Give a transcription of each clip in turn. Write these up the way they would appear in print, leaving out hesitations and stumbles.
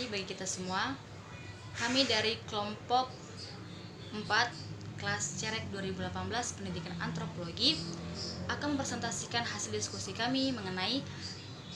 bagi kita semua. Kami dari kelompok 4 kelas Cerek 2018 Pendidikan Antropologi akan mempresentasikan hasil diskusi kami mengenai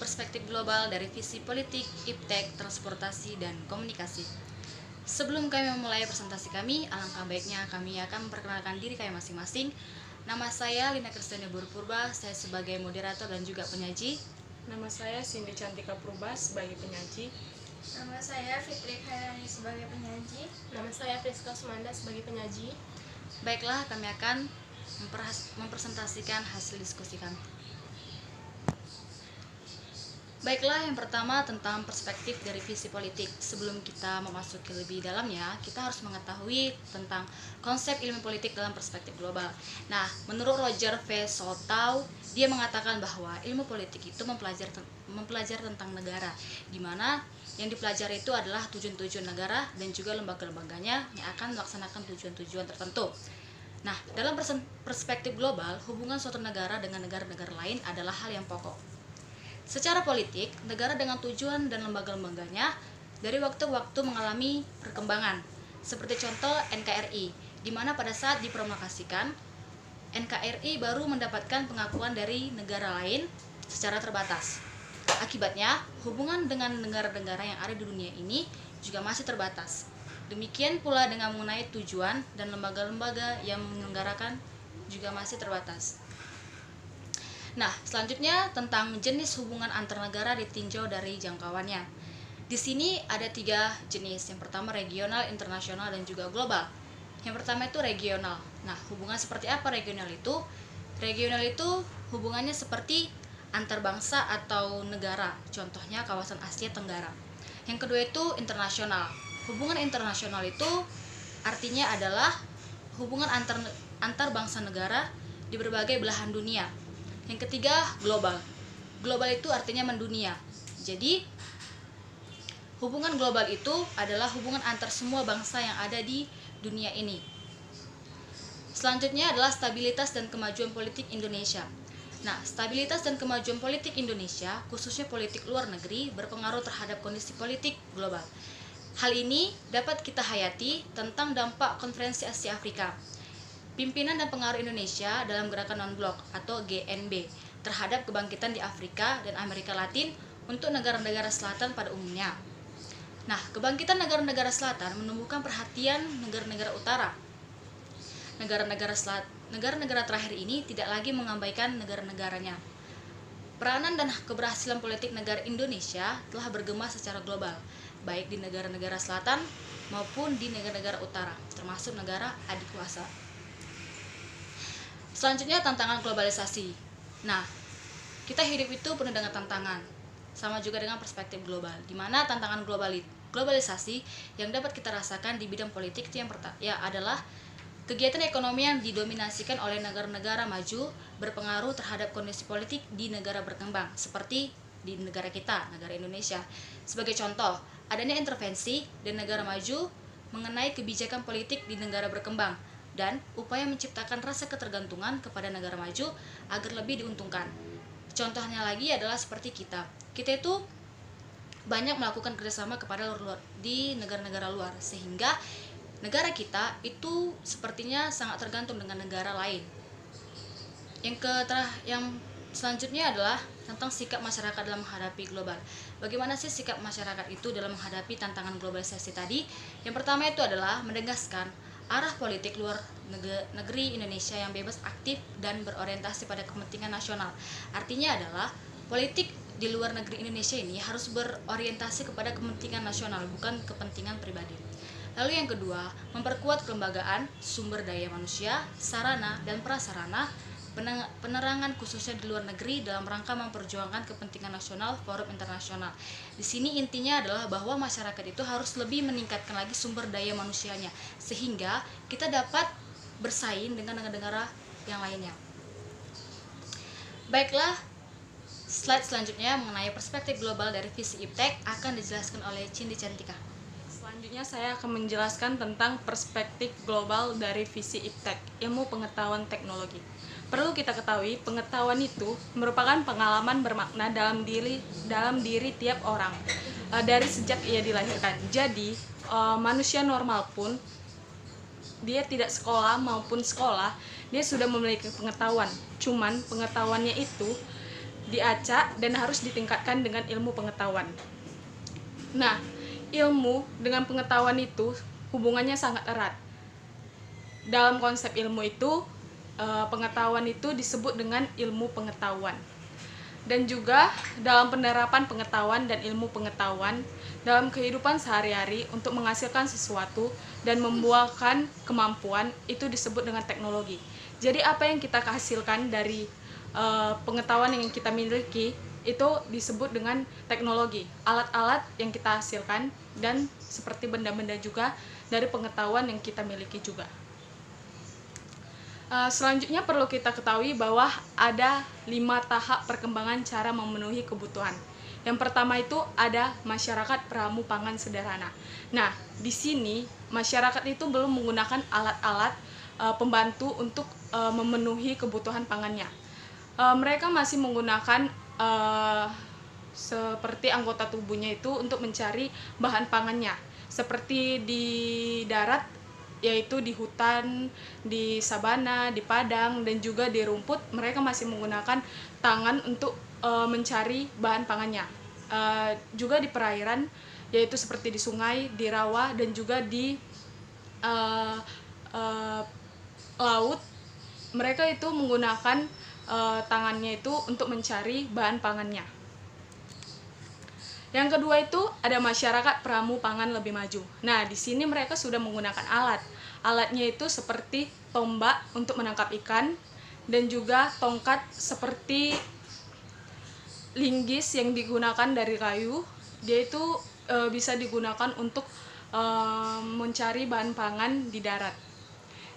perspektif global dari visi politik, iptek, transportasi, dan komunikasi. Sebelum kami memulai presentasi kami, alangkah baiknya kami akan memperkenalkan diri kami masing-masing. Nama saya Lina Kristiani Purba, saya sebagai moderator dan juga penyaji. Nama saya Cindy Cantika Purba sebagai penyaji. Nama saya Fitri Khairani sebagai penyaji. Nama saya Priska Sumanda sebagai penyaji. Baiklah, kami akan mempresentasikan hasil diskusi kami. Baiklah, yang pertama tentang perspektif dari visi politik. Sebelum kita memasuki lebih dalamnya, kita harus mengetahui tentang konsep ilmu politik dalam perspektif global. Nah, menurut Roger V. Soltau, dia mengatakan bahwa ilmu politik itu mempelajari tentang negara, di mana yang dipelajari itu adalah tujuan-tujuan negara dan juga lembaga-lembaganya yang akan melaksanakan tujuan-tujuan tertentu. Nah, dalam perspektif global, hubungan suatu negara dengan negara-negara lain adalah hal yang pokok. Secara politik, negara dengan tujuan dan lembaga-lembaganya dari waktu ke waktu mengalami perkembangan. Seperti contoh NKRI, di mana pada saat dipromulgasikan, NKRI baru mendapatkan pengakuan dari negara lain secara terbatas. Akibatnya, hubungan dengan negara-negara yang ada di dunia ini juga masih terbatas. Demikian pula dengan mengenai tujuan dan lembaga-lembaga yang menyelenggarakan juga masih terbatas. Nah, selanjutnya tentang jenis hubungan antar negara ditinjau dari jangkauannya. Di sini ada 3 jenis. Yang pertama regional, internasional, dan juga global. Yang pertama itu regional. Nah, hubungan seperti apa regional itu? Regional itu hubungannya seperti antar bangsa atau negara. Contohnya kawasan Asia Tenggara. Yang kedua itu internasional. Hubungan internasional itu artinya adalah hubungan antar bangsa negara di berbagai belahan dunia. Yang ketiga, global. Global itu artinya mendunia. Jadi, hubungan global itu adalah hubungan antar semua bangsa yang ada di dunia ini. Selanjutnya adalah stabilitas dan kemajuan politik Indonesia. Nah, stabilitas dan kemajuan politik Indonesia, khususnya politik luar negeri, berpengaruh terhadap kondisi politik global. Hal ini dapat kita hayati tentang dampak Konferensi Asia Afrika, Pimpinan dan Pengaruh Indonesia dalam Gerakan Non-Blok atau GNB terhadap kebangkitan di Afrika dan Amerika Latin untuk negara-negara selatan pada umumnya. Nah, kebangkitan negara-negara selatan menumbuhkan perhatian negara-negara utara. Negara-negara terakhir ini tidak lagi mengabaikan negara-negaranya. Peranan dan keberhasilan politik negara Indonesia telah bergema secara global, baik di negara-negara selatan maupun di negara-negara utara, termasuk negara adik kuasa. Selanjutnya tantangan globalisasi. Nah, kita hidup itu penuh dengan tantangan, sama juga dengan perspektif global, di mana tantangan globalisasi yang dapat kita rasakan di bidang politik itu yang adalah kegiatan ekonomi yang didominasikan oleh negara-negara maju berpengaruh terhadap kondisi politik di negara berkembang, seperti di negara kita, negara Indonesia. Sebagai contoh, adanya intervensi di negara maju mengenai kebijakan politik di negara berkembang, dan upaya menciptakan rasa ketergantungan kepada negara maju agar lebih diuntungkan. Contohnya lagi adalah seperti kita itu banyak melakukan kerjasama kepada di negara-negara luar, sehingga negara kita itu sepertinya sangat tergantung dengan negara lain. Yang selanjutnya adalah tentang sikap masyarakat dalam menghadapi global. Bagaimana sih sikap masyarakat itu dalam menghadapi tantangan globalisasi tadi? Yang pertama itu adalah menegaskan arah politik luar negeri Indonesia yang bebas, aktif, dan berorientasi pada kepentingan nasional. Artinya adalah politik di luar negeri Indonesia ini harus berorientasi kepada kepentingan nasional, bukan kepentingan pribadi. Lalu yang kedua, memperkuat kelembagaan, sumber daya manusia, sarana dan prasarana, penerangan khususnya di luar negeri dalam rangka memperjuangkan kepentingan nasional, forum internasional. Di sini intinya adalah bahwa masyarakat itu harus lebih meningkatkan lagi sumber daya manusianya, sehingga kita dapat bersaing dengan negara-negara yang lainnya. Baiklah, slide selanjutnya mengenai perspektif global dari visi iptek akan dijelaskan oleh Cindy Cantika. Selanjutnya saya akan menjelaskan tentang perspektif global dari visi iptek, ilmu pengetahuan teknologi. Perlu kita ketahui, pengetahuan itu merupakan pengalaman bermakna dalam diri tiap orang. dari sejak ia dilahirkan. Jadi manusia normal pun dia tidak sekolah maupun sekolah, dia sudah memiliki pengetahuan. Cuman pengetahuannya itu diacak dan harus ditingkatkan dengan ilmu pengetahuan. Nah, ilmu dengan pengetahuan itu hubungannya sangat erat. Dalam konsep ilmu itu, pengetahuan itu disebut dengan ilmu pengetahuan. Dan juga dalam penerapan pengetahuan dan ilmu pengetahuan dalam kehidupan sehari-hari untuk menghasilkan sesuatu dan membuahkan kemampuan itu disebut dengan teknologi. Jadi apa yang kita hasilkan dari pengetahuan yang kita miliki itu disebut dengan teknologi. Alat-alat yang kita hasilkan dan seperti benda-benda juga dari pengetahuan yang kita miliki juga. Selanjutnya perlu kita ketahui bahwa ada 5 tahap perkembangan cara memenuhi kebutuhan. Yang pertama itu ada masyarakat pramu pangan sederhana. Nah, di sini masyarakat itu belum menggunakan alat-alat pembantu untuk memenuhi kebutuhan pangannya. Mereka masih menggunakan seperti anggota tubuhnya itu untuk mencari bahan pangannya. Seperti di darat, yaitu di hutan, di sabana, di padang, dan juga di rumput, mereka masih menggunakan tangan untuk mencari bahan pangannya. Juga di perairan, yaitu seperti di sungai, di rawa, dan juga di laut, mereka itu menggunakan tangannya itu untuk mencari bahan pangannya. Yang kedua itu ada masyarakat pramu pangan lebih maju. Nah, di sini mereka sudah menggunakan alat. Alatnya itu seperti tombak untuk menangkap ikan dan juga tongkat seperti linggis yang digunakan dari kayu. Dia itu bisa digunakan untuk mencari bahan pangan di darat.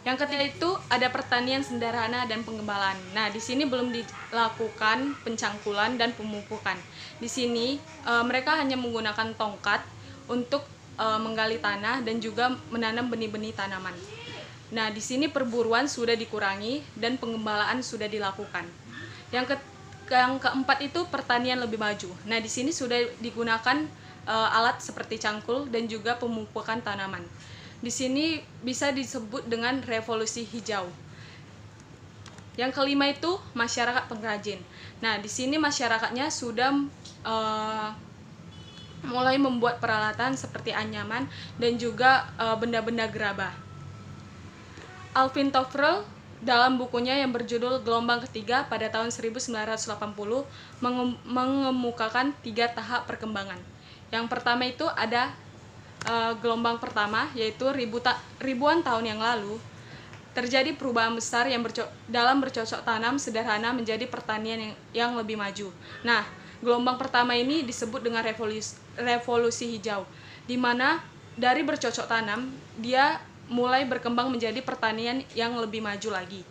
Yang ketiga itu ada pertanian sederhana dan pengembalaan. Nah, di sini belum dilakukan pencangkulan dan pemupukan. Di sini mereka hanya menggunakan tongkat untuk menggali tanah dan juga menanam benih-benih tanaman. Nah, di sini perburuan sudah dikurangi dan pengembalaan sudah dilakukan. Yang keempat itu pertanian lebih maju. Nah, di sini sudah digunakan alat seperti cangkul dan juga pemupukan tanaman. Di sini bisa disebut dengan revolusi hijau. Yang kelima itu masyarakat pengrajin. Nah, di sini masyarakatnya sudah mulai membuat peralatan seperti anyaman dan juga benda-benda gerabah. Alvin Toffler dalam bukunya yang berjudul Gelombang Ketiga pada tahun 1980 mengemukakan 3 tahap perkembangan. Yang pertama itu ada gelombang pertama, yaitu ribuan tahun yang lalu terjadi perubahan besar yang dalam bercocok tanam sederhana menjadi pertanian yang lebih maju. Nah, gelombang pertama ini disebut dengan revolusi hijau, di mana dari bercocok tanam dia mulai berkembang menjadi pertanian yang lebih maju lagi.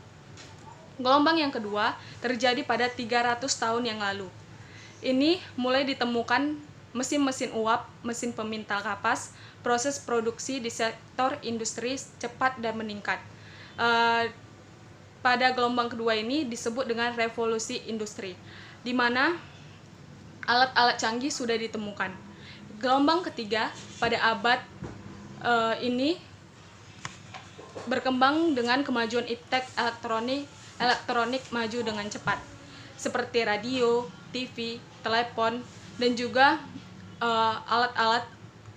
Gelombang yang kedua terjadi pada 300 tahun yang lalu. Ini mulai ditemukan mesin-mesin uap, mesin pemintal kapas, proses produksi di sektor industri cepat dan meningkat. Pada gelombang kedua ini disebut dengan revolusi industri, di mana alat-alat canggih sudah ditemukan. Gelombang ketiga pada abad ini berkembang dengan kemajuan iptek elektronik maju dengan cepat, seperti radio, TV, telepon, dan juga alat-alat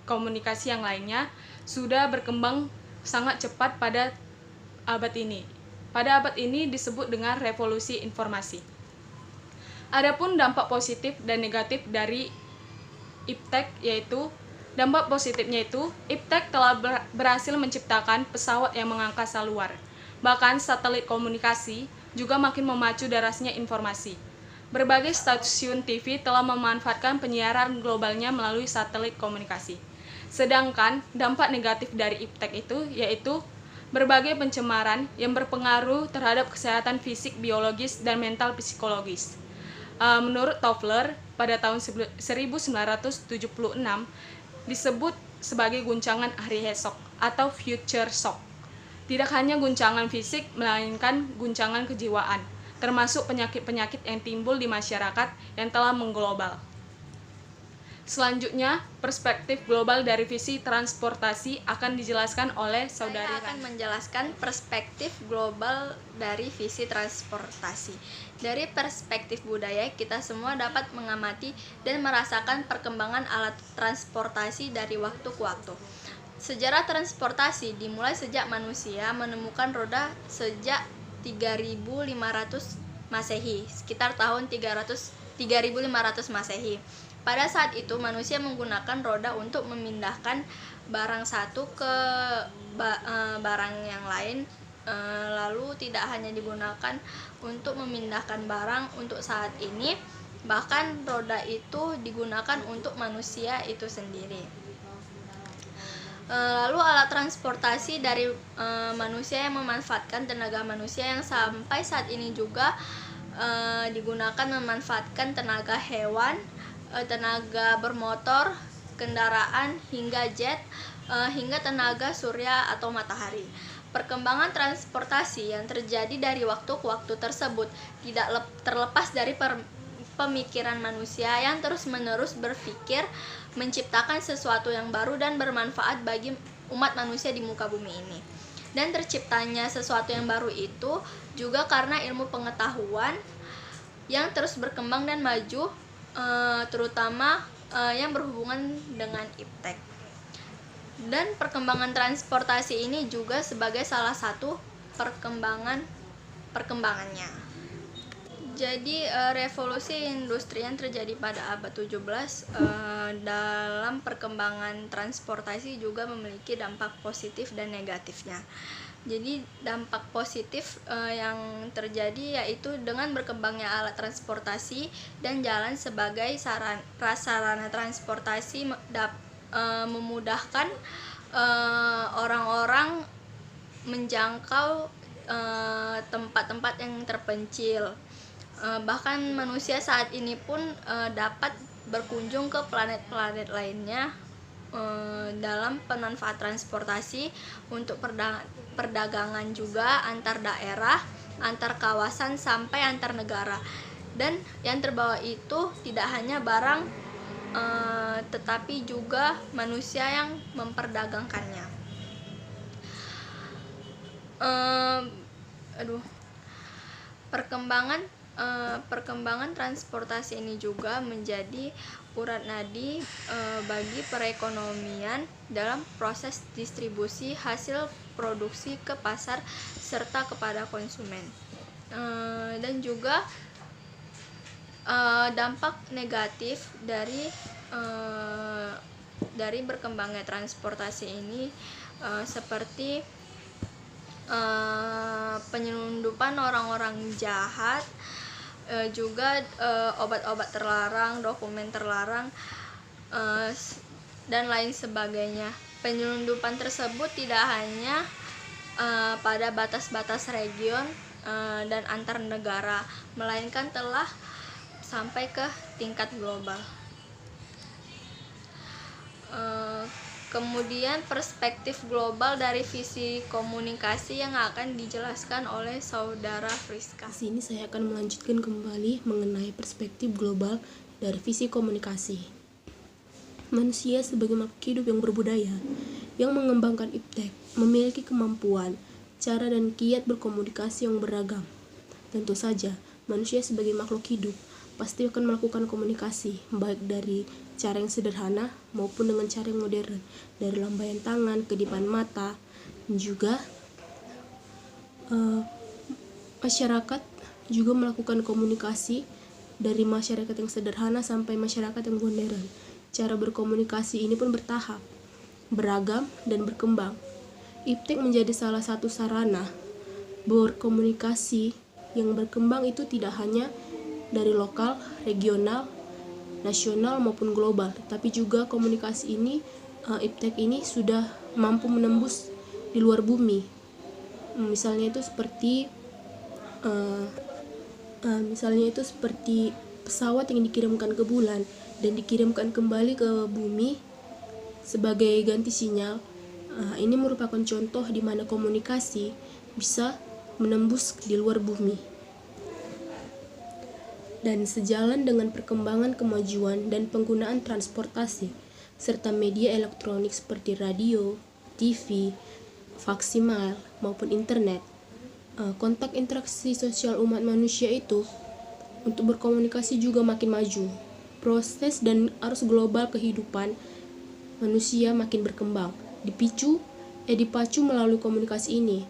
komunikasi yang lainnya sudah berkembang sangat cepat pada abad ini. Pada abad ini disebut dengan revolusi informasi. Adapun dampak positif dan negatif dari iptek, yaitu dampak positifnya itu iptek telah berhasil menciptakan pesawat yang mengangkasa luar. Bahkan satelit komunikasi juga makin memacu derasnya informasi. Berbagai stasiun TV telah memanfaatkan penyiaran globalnya melalui satelit komunikasi. Sedangkan dampak negatif dari iptek itu yaitu berbagai pencemaran yang berpengaruh terhadap kesehatan fisik, biologis, dan mental psikologis. Menurut Toffler, pada tahun 1976 disebut sebagai guncangan hari esok atau future shock. Tidak hanya guncangan fisik, melainkan guncangan kejiwaan, termasuk penyakit-penyakit yang timbul di masyarakat yang telah mengglobal. Selanjutnya, perspektif global dari visi transportasi akan dijelaskan oleh Saudari Saya akan Rani. menjelaskan perspektif global dari visi transportasi. Dari perspektif budaya, kita semua dapat mengamati dan merasakan perkembangan alat transportasi dari waktu ke waktu. Sejarah transportasi dimulai sejak manusia menemukan roda sejak 3500 Masehi, sekitar tahun 3500 Masehi. Pada saat itu manusia menggunakan roda untuk memindahkan barang satu ke barang yang lain. Lalu tidak hanya digunakan untuk memindahkan barang untuk saat ini, bahkan roda itu digunakan untuk manusia itu sendiri. Lalu alat transportasi dari manusia yang memanfaatkan tenaga manusia yang sampai saat ini juga digunakan memanfaatkan tenaga hewan, tenaga bermotor, kendaraan, hingga jet, hingga tenaga surya atau matahari. Perkembangan transportasi yang terjadi dari waktu ke waktu tersebut tidak terlepas dari pemikiran manusia yang terus-menerus berpikir menciptakan sesuatu yang baru dan bermanfaat bagi umat manusia di muka bumi ini. Dan terciptanya sesuatu yang baru itu juga karena ilmu pengetahuan yang terus berkembang dan maju, terutama yang berhubungan dengan iptek. Dan perkembangan transportasi ini juga sebagai salah satu perkembangannya. Jadi revolusi industri yang terjadi pada abad 17 dalam perkembangan transportasi juga memiliki dampak positif dan negatifnya. Jadi dampak positif yang terjadi yaitu dengan berkembangnya alat transportasi dan jalan sebagai sarana transportasi memudahkan orang-orang menjangkau tempat-tempat yang terpencil. Bahkan manusia saat ini pun dapat berkunjung ke planet-planet lainnya dalam pemanfaat transportasi untuk perdagangan juga antar daerah, antar kawasan sampai antar negara. Dan yang terbawa itu tidak hanya barang tetapi juga manusia yang memperdagangkannya. Perkembangan transportasi ini juga menjadi urat nadi bagi perekonomian dalam proses distribusi hasil produksi ke pasar serta kepada konsumen. Dan juga dampak negatif dari berkembangnya transportasi ini seperti penyelundupan orang-orang jahat, juga obat-obat terlarang, dokumen terlarang, dan lain sebagainya. Penyelundupan tersebut tidak hanya pada batas-batas region dan antar negara, melainkan telah sampai ke tingkat global. Kemudian perspektif global dari visi komunikasi yang akan dijelaskan oleh Saudara Friska. Di sini saya akan melanjutkan kembali mengenai perspektif global dari visi komunikasi. Manusia sebagai makhluk hidup yang berbudaya, yang mengembangkan iptek, memiliki kemampuan, cara dan kiat berkomunikasi yang beragam. Tentu saja, manusia sebagai makhluk hidup pasti akan melakukan komunikasi, baik dari cara yang sederhana maupun dengan cara yang modern, dari lambaian tangan, kedipan mata. Juga masyarakat juga melakukan komunikasi dari masyarakat yang sederhana sampai masyarakat yang modern. Cara berkomunikasi ini pun bertahap, beragam, dan berkembang. Iptek menjadi salah satu sarana berkomunikasi yang berkembang itu tidak hanya dari lokal, regional, nasional maupun global, tapi juga komunikasi ini, iptek ini sudah mampu menembus di luar bumi. Misalnya itu seperti pesawat yang dikirimkan ke bulan dan dikirimkan kembali ke bumi sebagai ganti sinyal. Ini merupakan contoh di mana komunikasi bisa menembus di luar bumi. dan sejalan dengan perkembangan kemajuan dan penggunaan transportasi serta media elektronik seperti radio, TV, faksimal maupun internet. Kontak interaksi sosial umat manusia itu untuk berkomunikasi juga makin maju. Proses dan arus global kehidupan manusia makin berkembang, dipacu melalui komunikasi ini.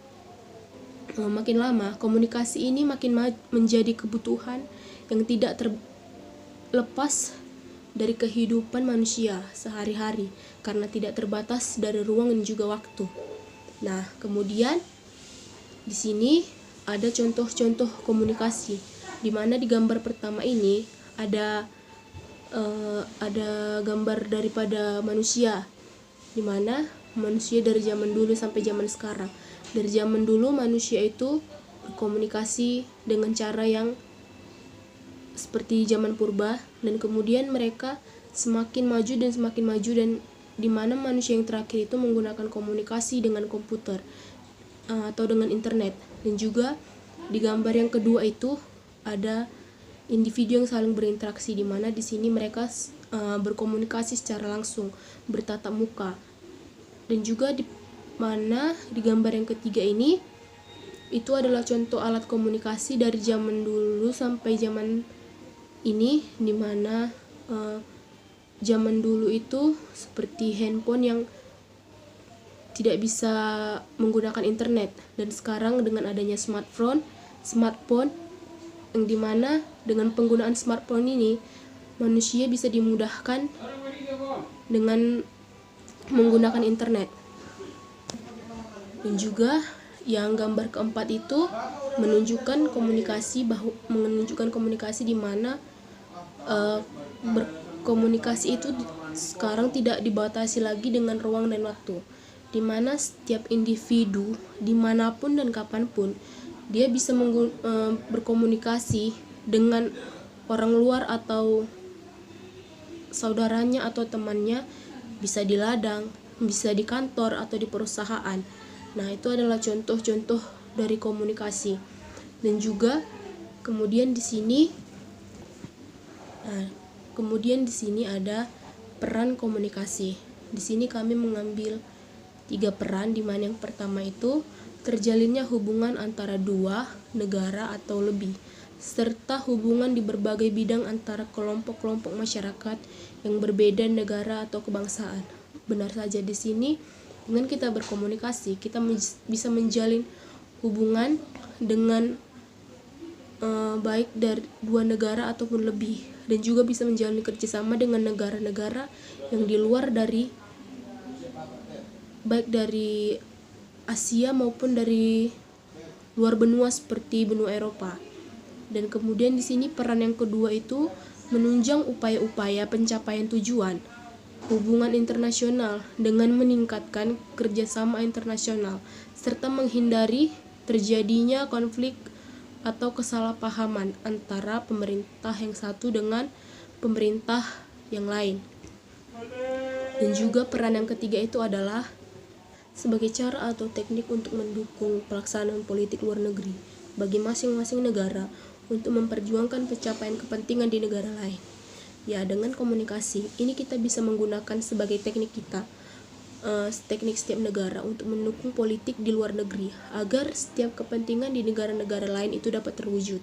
Makin lama, komunikasi ini makin menjadi kebutuhan yang tidak terlepas dari kehidupan manusia sehari-hari karena tidak terbatas dari ruang dan juga waktu. Nah, kemudian di sini ada contoh-contoh komunikasi, di mana di gambar pertama ini ada gambar daripada manusia, di mana manusia dari zaman dulu sampai zaman sekarang. Dari zaman dulu manusia itu berkomunikasi dengan cara yang seperti zaman purba, dan kemudian mereka semakin maju dan di mana manusia yang terakhir itu menggunakan komunikasi dengan komputer atau dengan internet. Dan juga di gambar yang kedua itu ada individu yang saling berinteraksi, di mana di sini mereka berkomunikasi secara langsung, bertatap muka. Dan juga di mana di gambar yang ketiga ini itu adalah contoh alat komunikasi dari zaman dulu sampai zaman ini, di mana zaman dulu itu seperti handphone yang tidak bisa menggunakan internet, dan sekarang dengan adanya smartphone yang dimana dengan penggunaan smartphone ini manusia bisa dimudahkan dengan menggunakan internet. Dan juga yang gambar keempat itu menunjukkan komunikasi di mana berkomunikasi itu sekarang tidak dibatasi lagi dengan ruang dan waktu, di mana setiap individu dimanapun dan kapanpun dia bisa berkomunikasi dengan orang luar atau saudaranya atau temannya, bisa di ladang, bisa di kantor atau di perusahaan. Nah, itu adalah contoh-contoh dari komunikasi. Dan juga kemudian di sini ada peran komunikasi. Di sini kami mengambil 3 peran, di mana yang pertama itu terjalinnya hubungan antara 2 negara atau lebih, serta hubungan di berbagai bidang antara kelompok-kelompok masyarakat yang berbeda negara atau kebangsaan. Benar saja, di sini dengan kita berkomunikasi, kita bisa menjalin hubungan dengan baik dari 2 negara ataupun lebih, dan juga bisa menjalin kerjasama dengan negara-negara yang di luar baik dari Asia maupun dari luar benua seperti benua Eropa. Dan kemudian di sini peran yang kedua itu menunjang upaya-upaya pencapaian tujuan hubungan internasional dengan meningkatkan kerjasama internasional serta menghindari terjadinya konflik atau kesalahpahaman antara pemerintah yang satu dengan pemerintah yang lain. Dan juga peran yang ketiga itu adalah sebagai cara atau teknik untuk mendukung pelaksanaan politik luar negeri bagi masing-masing negara untuk memperjuangkan pencapaian kepentingan di negara lain. Ya, dengan komunikasi ini kita bisa menggunakan sebagai teknik teknik setiap negara untuk mendukung politik di luar negeri agar setiap kepentingan di negara-negara lain itu dapat terwujud.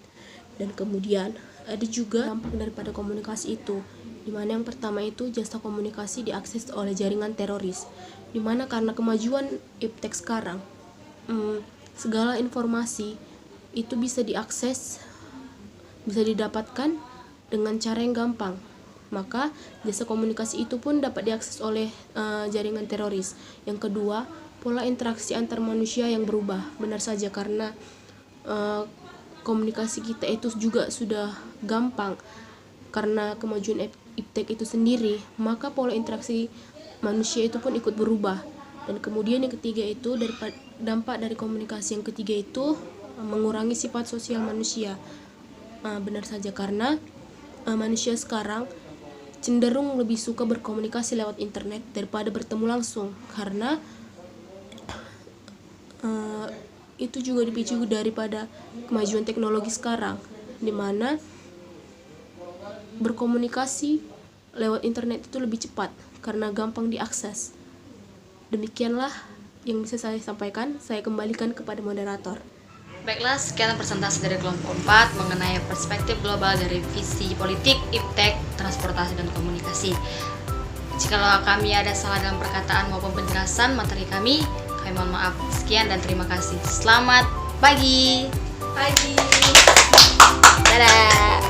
Dan kemudian ada juga dampak daripada komunikasi itu, di mana yang pertama itu jasa komunikasi diakses oleh jaringan teroris, di mana karena kemajuan iptek sekarang segala informasi itu bisa diakses, bisa didapatkan dengan cara yang gampang. Maka jasa komunikasi itu pun dapat diakses oleh jaringan teroris. Yang kedua, pola interaksi antar manusia yang berubah. Benar saja, karena komunikasi kita itu juga sudah gampang karena kemajuan iptek itu sendiri, maka pola interaksi manusia itu pun ikut berubah. Dan kemudian yang ketiga itu dampak dari komunikasi yang ketiga itu mengurangi sifat sosial manusia. Benar saja, karena manusia sekarang cenderung lebih suka berkomunikasi lewat internet daripada bertemu langsung, karena itu juga dipicu daripada kemajuan teknologi sekarang, di mana berkomunikasi lewat internet itu lebih cepat karena gampang diakses. Demikianlah yang bisa saya sampaikan. Saya kembalikan kepada moderator. Baiklah, sekian presentasi dari kelompok 4 mengenai perspektif global dari visi politik, iptek, transportasi, dan komunikasi. Jikalau kami ada salah dalam perkataan maupun penjelasan materi kami mohon maaf. Sekian dan terima kasih. Selamat pagi. Pagi. Dadah.